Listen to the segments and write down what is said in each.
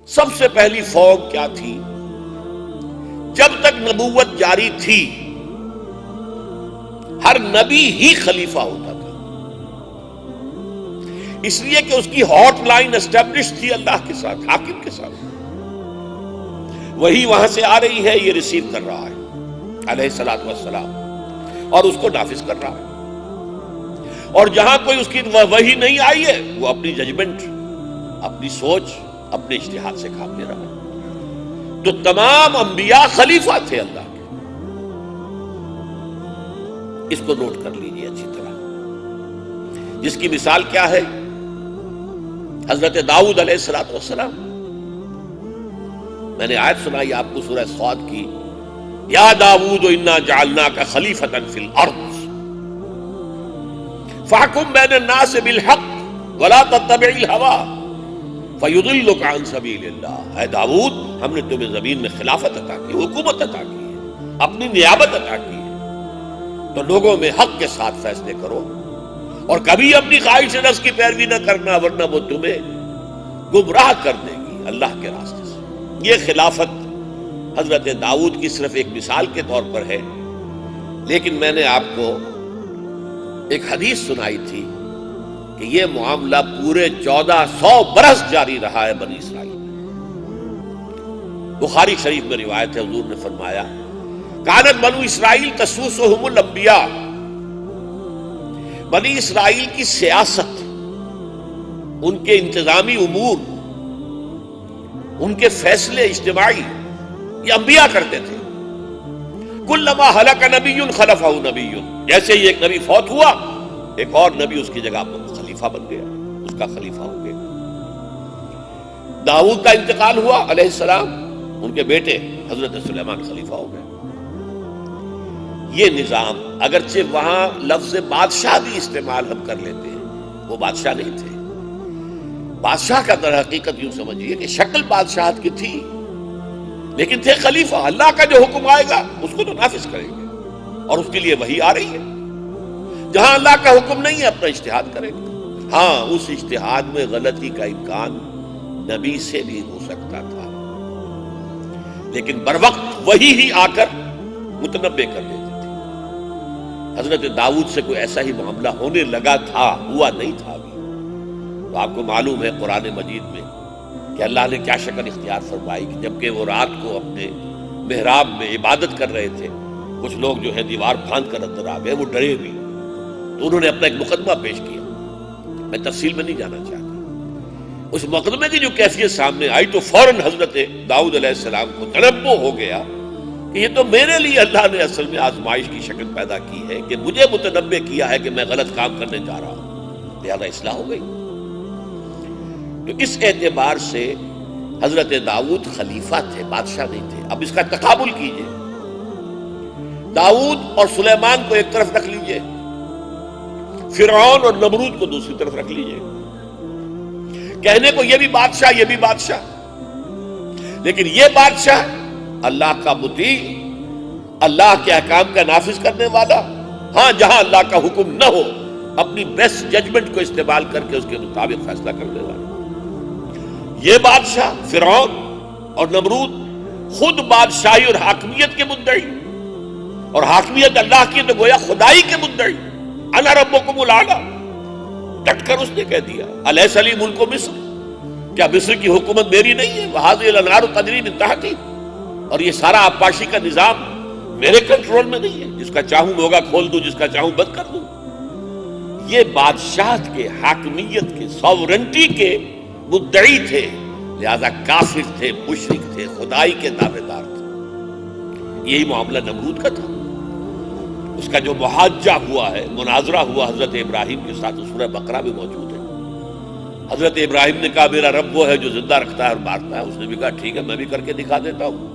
سب سے پہلی فوج کیا تھی؟ جب تک نبوت جاری تھی ہر نبی ہی خلیفہ ہوتا تھا، اس لیے کہ اس کی ہاٹ لائن اسٹیبلش تھی اللہ کے ساتھ، حاکم کے ساتھ. وہی وہاں سے آ رہی ہے، یہ ریسیو کر رہا ہے علیہ الصلوۃ والسلام اور اس کو نافذ کر رہا ہے. اور جہاں کوئی اس کی وحی نہیں آئی ہے وہ اپنی ججمنٹ، اپنی سوچ، اپنے اجتہاد سے کام لے رہا ہے. تو تمام انبیاء خلیفہ تھے اللہ کے. اس کو نوٹ کر لیجیے اچھی طرح، جس کی مثال کیا ہے؟ حضرت داؤد علیہ الصلوۃ والسلام. میں نے آیت سنائی آپ کو سورہ صاد کی، یا داؤد انا جعلناک خلیفۃ فی الارض فاحکم بین الناس بالحق ولا تتبع الہوی فیضلک عن سبیل اللہ. اے داؤد، ہم نے تمہیں زمین میں خلافت عطا کی، حکومت عطا کی ہے، اپنی نیابت عطا کی ہے، تو لوگوں میں حق کے ساتھ فیصلے کرو اور کبھی اپنی خواہش نفس کی پیروی نہ کرنا، ورنہ وہ تمہیں گمراہ کر دے گی اللہ کے راستے سے. یہ خلافت حضرت داؤد کی صرف ایک مثال کے طور پر ہے، لیکن میں نے آپ کو ایک حدیث سنائی تھی کہ یہ معاملہ پورے 1400 برس جاری رہا ہے بنی اسرائیل میں. بخاری شریف میں روایت ہے، حضور نے فرمایا کانت بنو اسرائیل تسوسہم الانبیاء. بنی اسرائیل کی سیاست، ان کے انتظامی امور، ان کے فیصلے اجتماعی یہ انبیاء کرتے تھے. کلما ہلک نبی خلفہ نبی، جیسے ہی ایک نبی فوت ہوا ایک اور نبی اس کی جگہ پر خلیفہ بن گیا، اس کا خلیفہ ہو گیا. داؤد کا انتقال ہوا علیہ السلام، ان کے بیٹے حضرت سلیمان خلیفہ ہو گئے. یہ نظام، اگرچہ وہاں لفظ بادشاہ بھی استعمال ہم کر لیتے ہیں، وہ بادشاہ نہیں تھے. بادشاہ کا در حقیقت یوں سمجھیے کہ شکل بادشاہت کی تھی، لیکن تھے خلیفہ. اللہ کا جو حکم آئے گا اس کو تو نافذ کریں گے، اور اس کے لیے وحی آ رہی ہے. جہاں اللہ کا حکم نہیں ہے اپنا اجتہاد کریں گے. ہاں، اس اجتہاد میں غلطی کا امکان نبی سے بھی ہو سکتا تھا، لیکن بروقت وہی ہی آ کر متنبع کر دیتی تھی. حضرت داؤد سے کوئی ایسا ہی معاملہ ہونے لگا تھا، ہوا نہیں تھا ابھی. تو آپ کو معلوم ہے قرآن مجید میں کہ اللہ نے کیا شکل اختیار فرمائی کہ جبکہ وہ رات کو اپنے محراب میں عبادت کر رہے تھے، کچھ لوگ جو ہے دیوار پھاند کر اندر آ گئے، وہ ڈرے بھی، تو انہوں نے اپنا ایک مقدمہ پیش کیا. میں تفصیل میں نہیں جانا چاہتا. اس مقدمے کی جو کیفیت سامنے آئی تو فوراً حضرت داؤد علیہ السلام کو تنبؤ ہو گیا کہ یہ تو میرے لیے اللہ نے اصل میں آزمائش کی شکل پیدا کی ہے کہ مجھے متنبع کیا ہے کہ میں غلط کام کرنے جا رہا ہوں، لہذا اصلاح ہو گئی. تو اس اعتبار سے حضرت داؤد خلیفہ تھے، بادشاہ نہیں تھے. اب اس کا تقابل کیجئے، داؤد اور سلیمان کو ایک طرف رکھ لیجئے، فرعون اور نمرود کو دوسری طرف رکھ لیجئے. کہنے کو یہ بھی بادشاہ، یہ بھی بادشاہ، لیکن یہ بادشاہ اللہ کا مطیع، اللہ کے احکام کا نافذ کرنے والا. ہاں، جہاں اللہ کا حکم نہ ہو اپنی بیسٹ ججمنٹ کو استعمال کر کے اس کے مطابق فیصلہ کرنے والا. یہ بادشاہ فرعون اور نمرود خود بادشاہی اور حاکمیت کے مدعی، اور حاکمیت اللہ کی تو گویا خدائی کے مدعی. انا ربکم الاعلی، ڈٹ کر اس نے کہہ دیا الیس لی ملک مصر، کیا مصر کی حکومت میری نہیں ہے؟ وہذہ الانہار تجری من تحتی، اور یہ سارا آبپاشی کا نظام میرے کنٹرول میں نہیں ہے، جس کا چاہوں موگا کھول دوں، جس کا چاہوں بند کر دوں. یہ بادشاہت کے، حاکمیت کے، ساورنٹی کے مدعی تھے، لہذا کافر تھے، مشرک تھے، خدائی کے دعوے دار تھے. یہی معاملہ نمرود کا تھا. اس کا جو محاجہ ہوا ہے، مناظرہ ہوا حضرت ابراہیم کے ساتھ، سورہ بقرہ میں موجود ہے. حضرت ابراہیم نے کہا میرا رب وہ ہے جو زندہ رکھتا ہے اور مارتا ہے. اس نے بھی کہا ٹھیک ہے، میں بھی کر کے دکھا دیتا ہوں.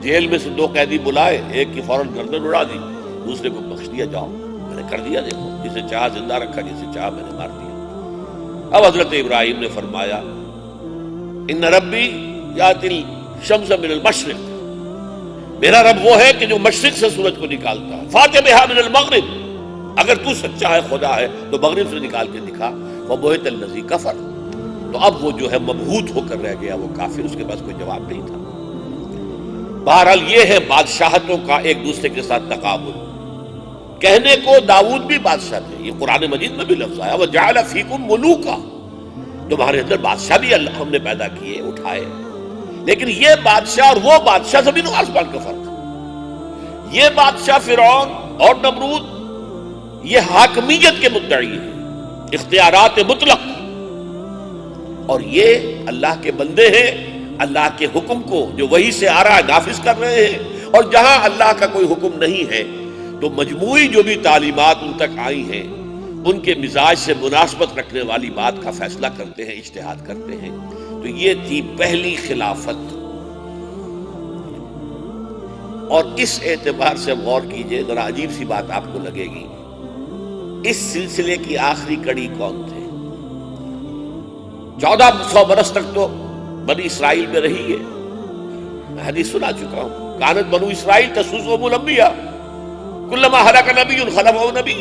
جیل میں سے 2 قیدی بلائے، ایک کی فوراً گردن اڑا دی، دوسرے کو بخش دیا. جاؤ، میں نے کر دیا، دیکھو، جسے چاہا زندہ رکھا، جسے چاہا میں نے مار دیا. اب حضرت ابراہیم نے فرمایا ان ربی یاتی الشمس من المشرق، میرا رب وہ ہے کہ جو مشرق سے سورج کو نکالتا ہے. فاتح بہا من المغرب، اگر تو سچا ہے، خدا ہے، تو مغرب سے نکال کے دکھا. وبہت الذی کفر، تو اب وہ جو ہے مبہوت ہو کر رہ گیا وہ کافر، اس کے پاس کوئی جواب نہیں تھا۔ بہرحال یہ ہے بادشاہتوں کا ایک دوسرے کے ساتھ تقابل۔ کہنے کو داؤد بھی بادشاہ تھے، یہ قرآن مجید میں بھی لفظ آیا وَجَعَلَ فِيكُم مُلُوكًا، تمہارے اندر بادشاہ بھی اللہ ہم نے پیدا کیے، اٹھائے، لیکن یہ بادشاہ اور وہ بادشاہ زمین و آسمان کا فرق ہے۔ یہ بادشاہ فرعون اور نمرود یہ حاکمیت کے مدعی ہیں، اختیارات مطلق، اور یہ اللہ کے بندے ہیں، اللہ کے حکم کو جو وحی سے آ رہا ہے نافذ کر رہے ہیں، اور جہاں اللہ کا کوئی حکم نہیں ہے تو مجموعی جو بھی تعلیمات ان تک آئی ہیں ان کے مزاج سے مناسبت رکھنے والی بات کا فیصلہ کرتے ہیں، اجتہاد کرتے ہیں۔ تو یہ تھی پہلی خلافت، اور اس اعتبار سے غور کیجئے، ذرا عجیب سی بات آپ کو لگے گی، اس سلسلے کی آخری کڑی کون تھے؟ 1400 برس تک تو بنی اسرائیل میں رہی ہے، میں حدیث سنا چکا ہوں، کانت بنو اسرائیل تسوسهم الانبیاء کلما ہلاک نبی خلفہ نبی۔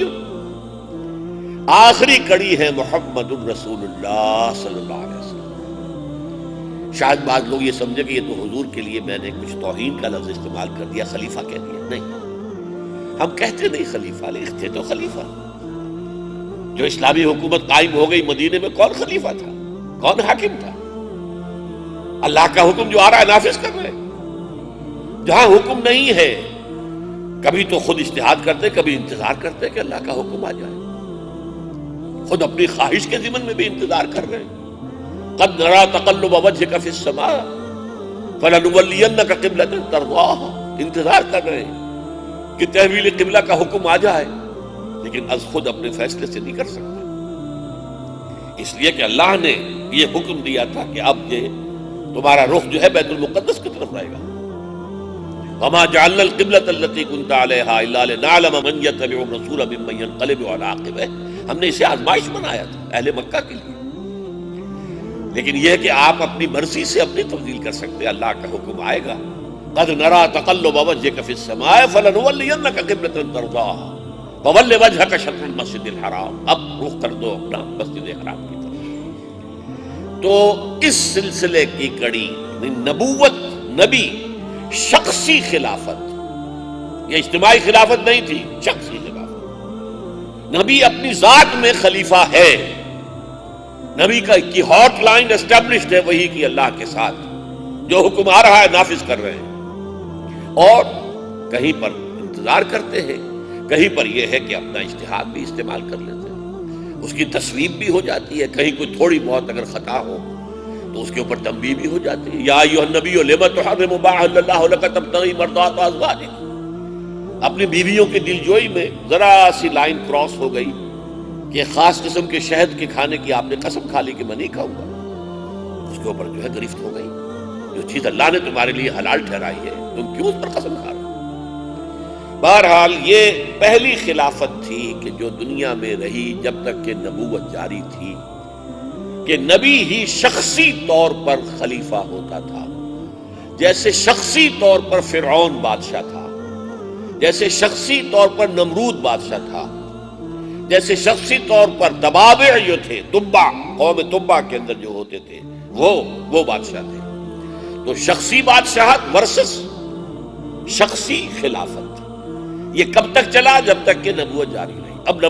آخری کڑی ہے محمد الرسول اللہ صلی اللہ علیہ وسلم۔ شاید بعض لوگ یہ سمجھے کہ یہ تو حضور کے لیے میں نے کچھ توہین کا لفظ استعمال کر دیا، خلیفہ کہہ دیا، نہیں، ہم کہتے نہیں خلیفہ، لکھتے تو خلیفہ۔ جو اسلامی حکومت قائم ہو گئی مدینے میں، کون خلیفہ تھا، کون حاکم تھا؟ اللہ کا حکم جو آ رہا ہے نافذ کر رہے۔ جہاں حکم نہیں ہے کبھی تو خود اجتہاد کرتے، کبھی انتظار کرتے کہ اللہ کا حکم آ جائے، خود اپنی خواہش کے ضمن میں بھی انتظار کر رہے ہیں۔ قد نرى تقلب وجهك في السماء فلنولينك قبلة ترضاها، انتظار کر رہے ہیں کہ تحویل قبلہ کا حکم آ جائے، لیکن از خود اپنے فیصلے سے نہیں کر سکتے، اس لیے کہ اللہ نے یہ حکم دیا تھا کہ اب یہ تمہارا رخ جو ہے بیت المقدس کی طرف رہے گا۔ وما جعلنا القبلة التي كنت عليها الا لنعلم من يتبع الرسول ممن ينقلب على عقبه، ہم نے اسے آزمائش بنایا تھا اہل مکہ کے لیے، لیکن یہ کہ آپ اپنی مرضی سے اپنی تبدیل کر سکتے، اللہ کا حکم آئے گا۔ قد نرى تقلب وجهك في السماء فلنولينك قبلة ترضاها فول وجهك شطر المسجد الحرام، اب رخ کر دو اپنا مسجد حرام کی طرف۔ تو اس سلسلے کی کڑی نبوت، نبی، شخصی خلافت، یہ اجتماعی خلافت نہیں تھی، شخصی خلافت۔ نبی اپنی ذات میں خلیفہ ہے، نبی کی ہاٹ لائن اسٹیبلشڈ ہے وہی کی اللہ کے ساتھ، جو حکم آ رہا ہے نافذ کر رہے ہیں، اور کہیں پر انتظار کرتے ہیں، کہیں پر یہ ہے کہ اپنا اجتہاد بھی استعمال کر لیتے ہیں، اس کی تصویب بھی ہو جاتی ہے، کہیں کوئی تھوڑی بہت اگر خطا ہو تو اس کے اوپر تنبیہ بھی ہو جاتی ہے۔ یا ایھا النبی لم تحرم ما احل اللہ لک تبتغی مرضات ازواجک، اپنی بیویوں کی دلجوئی میں ذرا سی لائن کراس ہو گئی کہ خاص قسم کے شہد کے کھانے کی آپ نے قسم کھا لی کہ میں نہیں کھاؤں گا، اس کے اوپر جو ہے گرفت ہو گئی، جو چیز اللہ نے تمہارے لیے حلال ٹھہرائی ہے تم کیوں اس پر قسم کھا رہے ہو؟ بہرحال یہ پہلی خلافت تھی کہ جو دنیا میں رہی جب تک کہ نبوت جاری تھی، کہ نبی ہی شخصی طور پر خلیفہ ہوتا تھا، جیسے شخصی طور پر فرعون بادشاہ تھا، جیسے شخصی طور پر نمرود بادشاہ تھا، جیسے شخصی طور پر دبابع جو تھے، تبع، قوم تبع کے اندر جو ہوتے تھے وہ بادشاہ تھے۔ تو شخصی بادشاہت ورسس شخصی خلافت، یہ کب تک چلا؟ جب تک کہ نبوت جاری رہی۔ اب